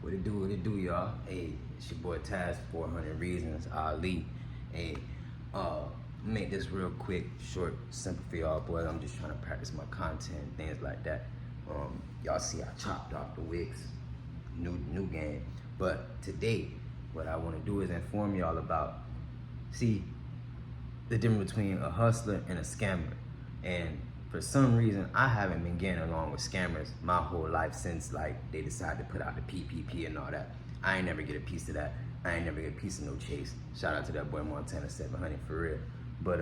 What it do, y'all? Hey, it's your boy Taz, 400 Reasons, Ali. Hey, make this real quick, short, simple for y'all, boys. I'm just trying to practice my content, things like that. Y'all see I chopped off the wigs, new game. But today, what I want to do is inform y'all about, see, the difference between a hustler and a scammer. And for some reason, I haven't been getting along with scammers my whole life since like they decided to put out the PPP and all that. I ain't never get a piece of that. I ain't never get a piece of no chase. Shout out to that boy Montana 700 for real. But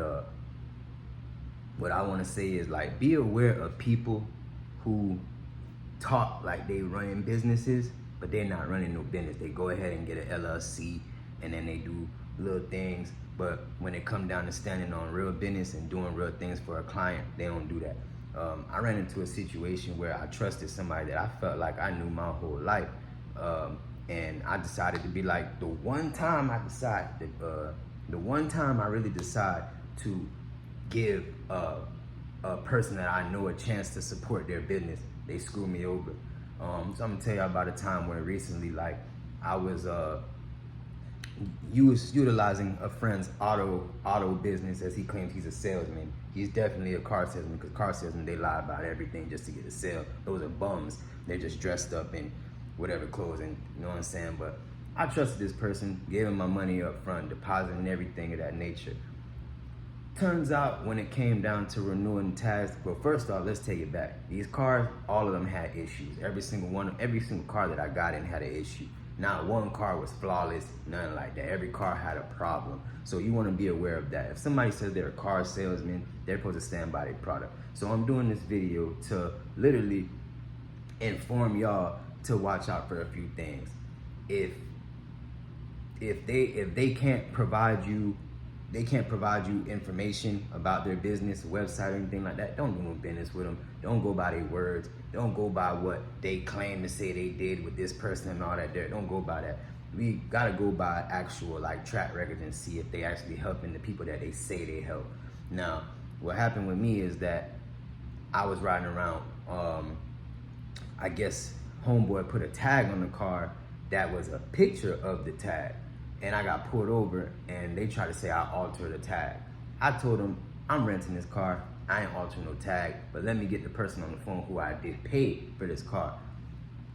what I want to say is like, be aware of people who talk like they running businesses, but they're not running no business. They go ahead and get an LLC and then they do little things, but when it come down to standing on real business and doing real things for a client, they don't do that. I ran into a situation where I trusted somebody that I felt like I knew my whole life, and I decided to be like, the one time I really decide to give a person that I know a chance to support their business, they screw me over. So I'm gonna tell y'all about a time where recently, like, I was utilizing a friend's auto business, as he claims he's a salesman. He's definitely a car salesman, because car salesmen, they lie about everything just to get a sale. Those are bums. They're just dressed up in whatever clothes, and you know what I'm saying? But I trusted this person, gave him my money up front, depositing and everything of that nature. Turns out when it came down to renewing tags, well, first off, let's take it back. These cars, all of them had issues. Every single car that I got in had an issue. Not one car was flawless, nothing like that. Every car had a problem. So you want to be aware of that. If somebody says they're a car salesman, they're supposed to stand by their product. So I'm doing this video to literally inform y'all to watch out for a few things. If they can't provide you information about their business, website, or anything like that, don't do no business with them. Don't go by their words. Don't go by what they claim to say they did with this person and all that there. Don't go by that. We gotta go by actual like track records and see if they actually helping the people that they say they help. Now, what happened with me is that I was riding around, I guess homeboy put a tag on the car that was a picture of the tag. And I got pulled over and they tried to say I altered the tag. I told them, I'm renting this car, I ain't altering no tag, but let me get the person on the phone who I did pay for this car.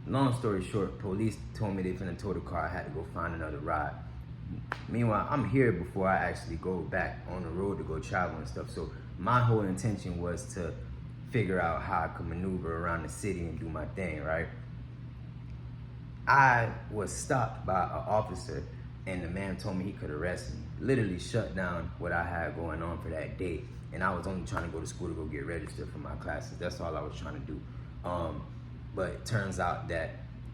Long story short, police told me they finna tow the car, I had to go find another ride. Meanwhile, I'm here before I actually go back on the road to go travel and stuff. So my whole intention was to figure out how I could maneuver around the city and do my thing, right? I was stopped by an officer and the man told me he could arrest me. Literally shut down what I had going on for that day. And I was only trying to go to school to go get registered for my classes. That's all I was trying to do. But it turns out that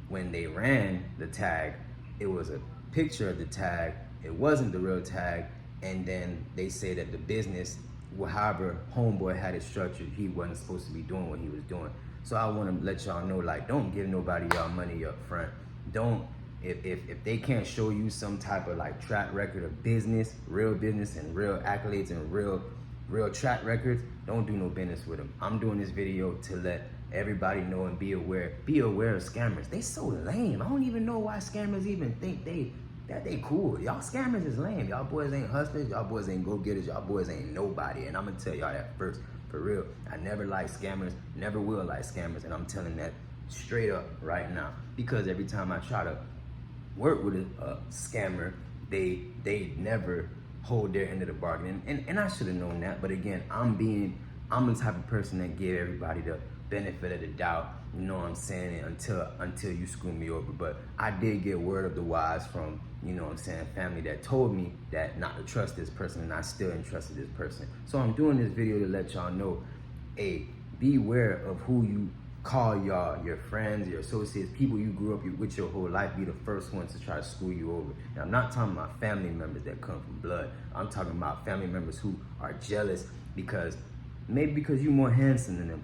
when they ran the tag, it was a picture of the tag. It wasn't the real tag. And then they say that the business, however homeboy had it structured, he wasn't supposed to be doing what he was doing. So I want to let y'all know, like, don't give nobody y'all money up front. If they can't show you some type of like track record of business and real accolades and real track records, don't do no business with them. I'm doing this video to let everybody know and be aware of scammers. They so lame. I don't even know why scammers even think that they cool. Y'all scammers is lame. Y'all boys ain't hustlers. Y'all boys ain't go-getters. Y'all boys ain't nobody. And I'm gonna tell y'all that first, for real. I never liked scammers, never will like scammers, and I'm telling that straight up right now. Because every time I try to work with a scammer, they never hold their end of the bargain. And I should have known that, but again, I'm the type of person that give everybody the benefit of the doubt, you know what I'm saying, until you screw me over. But I did get word of the wise from, you know what I'm saying, family that told me that not to trust this person, and I still entrusted this person. So I'm doing this video to let y'all know, hey, beware of who you call your friends, your associates, people you grew up with your whole life, be the first ones to try to screw you over. Now, I'm not talking about family members that come from blood. I'm talking about family members who are jealous because you're more handsome than them.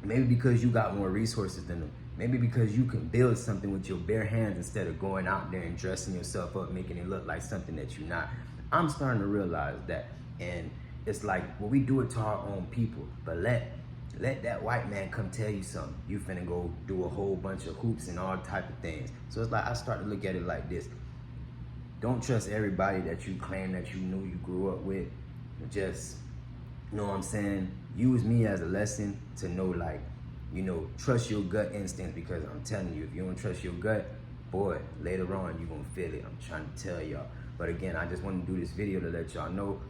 Maybe because you got more resources than them. Maybe because you can build something with your bare hands instead of going out there and dressing yourself up, making it look like something that you're not. I'm starting to realize that. And it's like, well, we do it to our own people, but let let that white man come tell you something. You finna go do a whole bunch of hoops and all type of things. So it's like, I start to look at it like this. Don't trust everybody that you claim that you knew you grew up with. Just, you know what I'm saying? Use me as a lesson to know, like, you know, trust your gut instinct, because I'm telling you, if you don't trust your gut, boy, later on, you're gonna feel it. I'm trying to tell y'all. But again, I just want to do this video to let y'all know,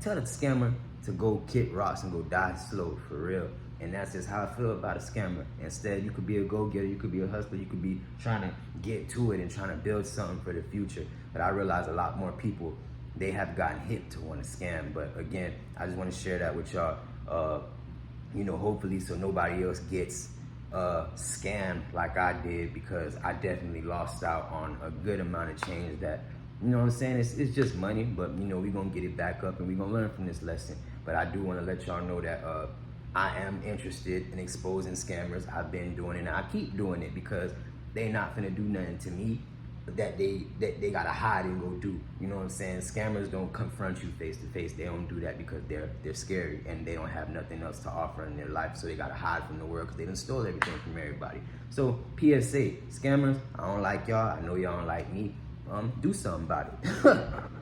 tell the scammer to go kick rocks and go die slow, for real. And that's just how I feel about a scammer. Instead, you could be a go-getter, you could be a hustler, you could be trying to get to it and trying to build something for the future. But I realize a lot more people, they have gotten hip to want to scam. But again, I just want to share that with y'all, you know, hopefully so nobody else gets scammed like I did, because I definitely lost out on a good amount of change that, you know what I'm saying, it's just money, but you know, we're gonna get it back up and we're gonna learn from this lesson. But I do want to let y'all know that I am interested in exposing scammers. I've been doing it and I keep doing it, because they not finna do nothing to me that they gotta hide and go do. You know what I'm saying? Scammers don't confront you face to face. They don't do that because they're scary and they don't have nothing else to offer in their life, so they gotta hide from the world because they done stole everything from everybody. So PSA, scammers, I don't like y'all. I know y'all don't like me. Do something about it.